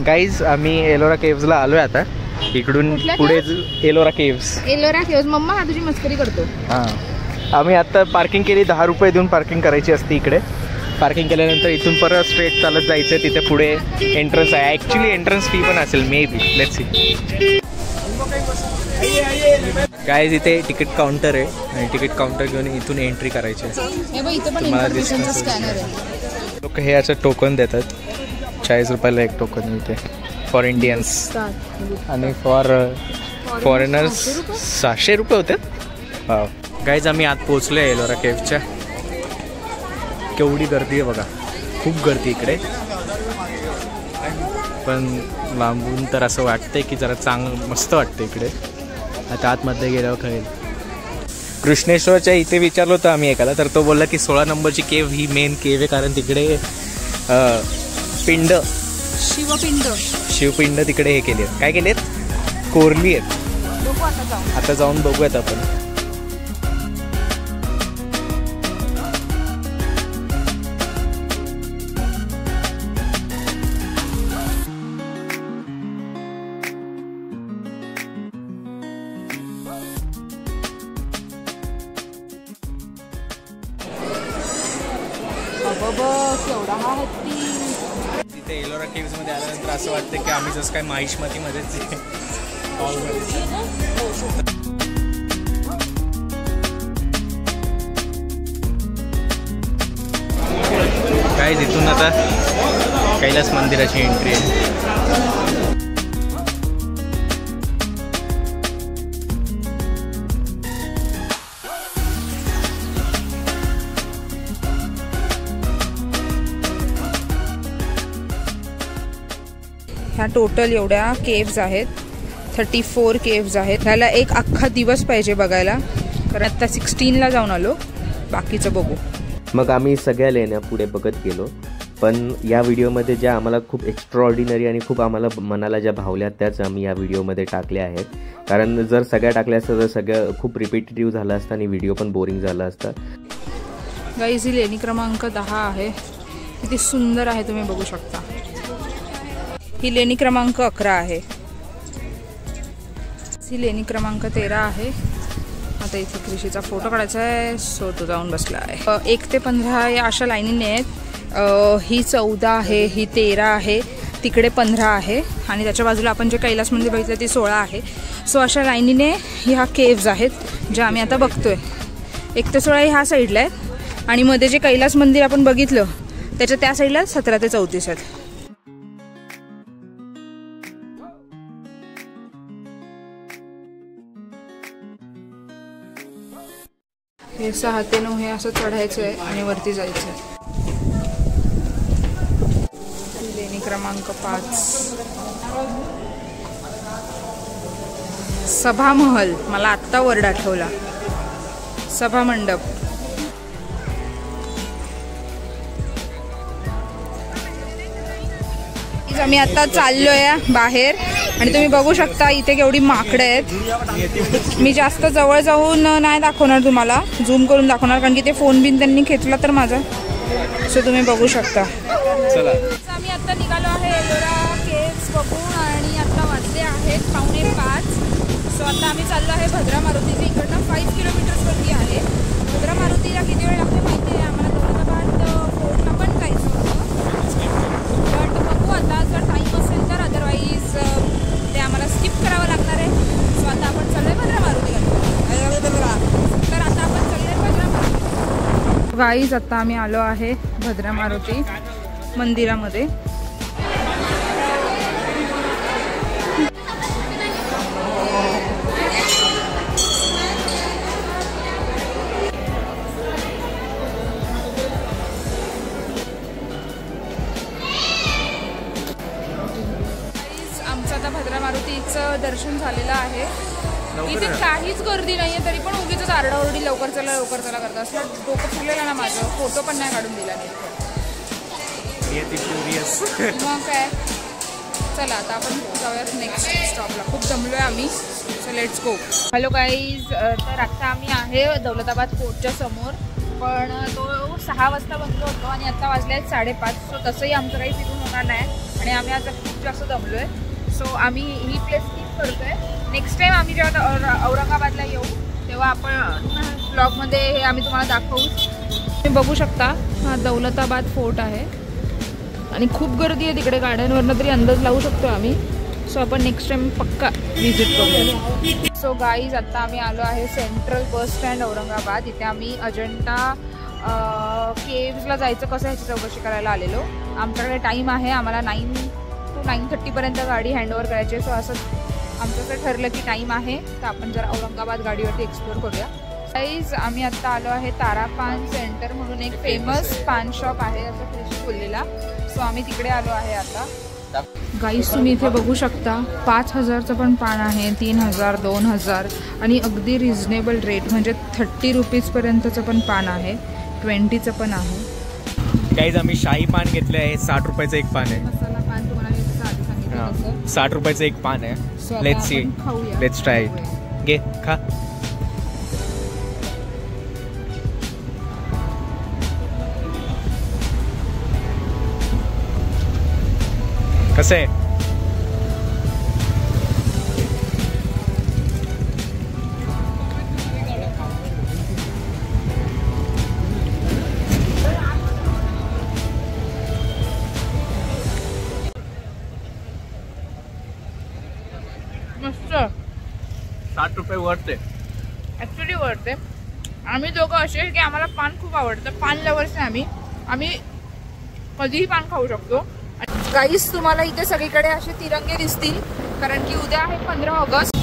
Guys आम्ही एलोरा केव्सला आलोय आता. इकडून पुढे एलोरा केव्स. एलोरा केव्स. मम्मा हा तुझी मस्करी करतो. हां, आम्ही आता पार्किंग केली. 10 रुपये देऊन पार्किंग करायची असते इकडे. पार्किंग केल्यानंतर इथून परत स्ट्रेट चालत जायचं. तिथे पुढे एंट्रन्स आहे. ॲक्च्युली एंट्रन्स फी पण असेल may be. Let's see. Guys इथे तिकीट काउंटर आहे आणि तिकीट काउंटर घेऊन इथून एंट्री करायची आहे. तुम्हाला दिसतं लोक हे याचं टोकन देतात. 40 रुपयाला एक टोकन इथे फॉर इंडियन्स आणि फॉर फॉरेनर्स 600 रुपये होते. हा गाईज आम्ही आत पोचलो आहे एलोरा केव्हच्या. केवढी गर्दी आहे बघा. खूप गर्दी इकडे. पण लांबून तर असं वाटतंय की जरा मस्त वाटतं इकडे. आता आतमध्ये गेल्यावर कळेल. कृष्णेश्वरच्या इथे विचारलं होतं आम्ही एकाला, तर तो बोलला की 16 नंबरची केव्ह ही मेन केव्ह आहे, कारण तिकडे शिवपिंड तिकडे हे केले आहेत. काय केले आहेत? कोरली आहेत. आता जाऊन बघूयात आपण. तिथे एलोरा केव्स मध्ये आल्यानंतर असं वाटतं की आम्ही जसं काय माहिष्मतीमध्येच काय. तिथून आता कैलास मंदिराची एंट्री आहे. ह्या टोटल एवढ्या केव्स आहेत. 34 केव्स आहेत. ह्याला एक अख्खा दिवस पाहिजे बघायला, कारण आता 16ला जाऊन आलो. बाकीचं बघू. मग आम्ही सगळ्या लेण्या पुढे बघत गेलो. पण या व्हिडिओमध्ये ज्या आम्हाला खूप एक्स्ट्राऑर्डिनरी आणि खूप आम्हाला मनाला ज्या भावल्या त्याच आम्ही या व्हिडिओमध्ये टाकल्या आहेत. कारण जर सगळ्या टाकल्या असतं तर सगळं खूप रिपिटेटिव्ह झालं असतं आणि व्हिडिओ पण बोरिंग झाला असता. गाईज ही लेणी क्रमांक 10 आहे. किती सुंदर आहे तुम्ही बघू शकता. ही लेणी क्रमांक 11 आहे. ही लेणी क्रमांक 13 आहे. आता इथे कृषीचा फोटो काढायचा आहे, सो तो जाऊन बसला आहे. 1 ते 15 या अशा लाईनीने आहेत. ही 14 आहे, ही 13 आहे, तिकडे 15 आहे आणि त्याच्या बाजूला आपण जे कैलास मंदिर बघितलं ते 16 आहे. सो अशा लाईनीने ह्या केव्ज आहेत ज्या आम्ही आता बघतोय. 1 ते 16 ह्या साईडला आहेत आणि मध्ये जे कैलास मंदिर आपण बघितलं त्याच्या त्या साईडला 17 ते 34 आहेत. हे 6 ते 9 हे असं चढायचं आहे आणि वरती जायचं आहे. लेणी क्रमांक 5 सभा महल. मला आत्ता वर्ड आठवला. सभा मंडप. आम्ही आता चाललोय बाहेर आणि तुम्ही बघू शकता इथे केवढी माकडं आहेत. मी जास्त जवळ जाऊन नाही दाखवणार तुम्हाला, झूम करून दाखवणार कारण की ते फोन बिन त्यांनी खेचला तर माझा. सो तुम्ही बघू शकता. आम्ही आता निघालो आहे एलोरा केव्स बघून आणि आता वाजले आहेत 4:45. सो आता आम्ही चाललो आहे भद्रा मारुतीच्या इकडनं 5 किलोमीटर्सवरती आहे. भद्रा मारुतीला किती वेळ लागते माहिती आहे आम्हाला? दौलताबाद फोर्टला पण जायचं होतं, पण बघू आता जर टाईम असेल तर. अदरवाईज ते आम्हाला स्किप करावं लागणार आहे. सो आता आपण चाललोय भद्रा मारुतीला. तर आता आपण चाललोय भद्रा मारुती. गाईज आता आम्ही आलो आहे भद्रा मारुती मंदिरामध्ये. आमचं आता भद्रा मारुतीचं दर्शन झालेलं आहे. इथे काहीच गर्दी नाहीये तरी पण उगीच आरडाओरडी लवकर चला करत असं डोकं फिरलेलं ना माझं. फोटो पण नाही काढून दिला नाही. मग काय. चला आता आपण जाऊयात नेक्स्ट स्टॉपला. खूप जमलोय आम्ही. So let's go. Hello guys. तर आता आम्ही आहे दौलताबाद फोर्टच्या समोर, पण तो 6 वाजता बंद होतो आणि आता वाजले आहेत 5:30. सो तसंही आमचं काही फिरून होणार नाही. आणि आम्ही आता खूप जास्त दमलोय. सो आम्ही ही प्लेस स्किप करतोय. नेक्स्ट टाइम आम्ही जेव्हा औरंगाबादला येऊ तेव्हा आपण ब्लॉगमध्ये हे आम्ही तुम्हाला दाखवू. तुम्ही बघू शकता हा दौलताबाद फोर्ट आहे आणि खूप गर्दी आहे तिकडे. गाड्यांवरनं तरी अंदाज लावू शकतो आम्ही. सो आपण नेक्स्ट टाइम पक्का विजिट करूया. सो गाईज आता आम्ही आलो आहे सेंट्रल बस स्टँड औरंगाबाद. इथे आम्ही अजंठा केव्जला जायचं कसं ह्याची चौकशी करायला आलेलो. आमच्याकडे टाईम आहे, आम्हाला 9 to 9:30पर्यंत गाडी हँडओव्हर करायची आहे. सो असं आमचं असं ठरलं की टाईम आहे तर आपण जर औरंगाबाद गाडीवरती एक्सप्लोर करूया. गाईज आम्ही आत्ता आलो आहे तारा पान सेंटर म्हणून एक फेमस पान शॉप आहे असं क्रिश बोललेला. सो आम्ही तिकडे आलो आहे आता. गाईज तुम्ही इथे बघू शकता 5,000चं पण पान आहे, 3,000, 2,000 आणि अगदी रिझनेबल रेट म्हणजे 30 रुपीजपर्यंतचं पण पान आहे, 20चं पण आहे. गाईज आम्ही शाही पान घेतलं आहे. 60 रुपयाचं एक पान आहे. मसाला पान तुम्हाला आधी सांगितलं 60 रुपयाचं एक पान आहे. Let's see, let's try it. घे खा. कसं आहे? मस्त. 60 रुपये वर्थ आहे. ॲक्च्युली वर्थ आहे. आम्ही दोघं असे की आम्हाला पान खूप आवडतं. पान लवर्स आहे आम्ही कधीही पान खाऊ शकतो. गाईस तुम्हाला इथे सगळीकडे असे तिरंगे दिसतील कारण की उद्या आहे 15 ऑगस्ट.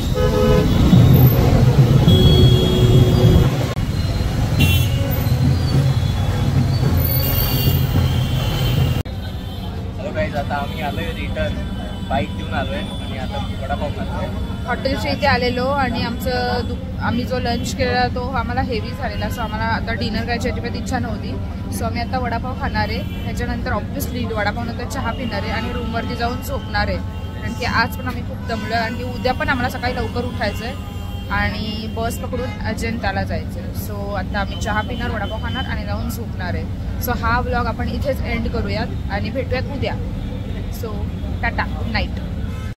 हॅलो गाईज आता आम्ही आलोय रिटर्न. बाईक घेऊन आलोय आणि आता वडापाव खातोय. हॉटेलच्या इथे आलेलो आणि आम्ही जो लंच केला तो आम्हाला हेवी झालेला. सो आम्हाला आता डिनर करायची अजिबात इच्छा नव्हती. सो आम्ही आता वडापाव खाणार आहे. त्याच्यानंतर ऑब्व्हियसली वडापावनंतर चहा पिणार आहे आणि रूमवरती जाऊन झोपणार आहे. कारण की आज पण आम्ही खूप दमलो आहे आणि उद्या पण आम्हाला सकाळी लवकर उठायचं आहे आणि बस पकडून अजंठाला जायचं आहे. सो आता आम्ही चहा पिणार, वडापाव खाणार आणि जाऊन झोपणार आहे. सो हा व्लॉग आपण इथेच एंड करूयात आणि भेटूयात उद्या. So Tata, good night.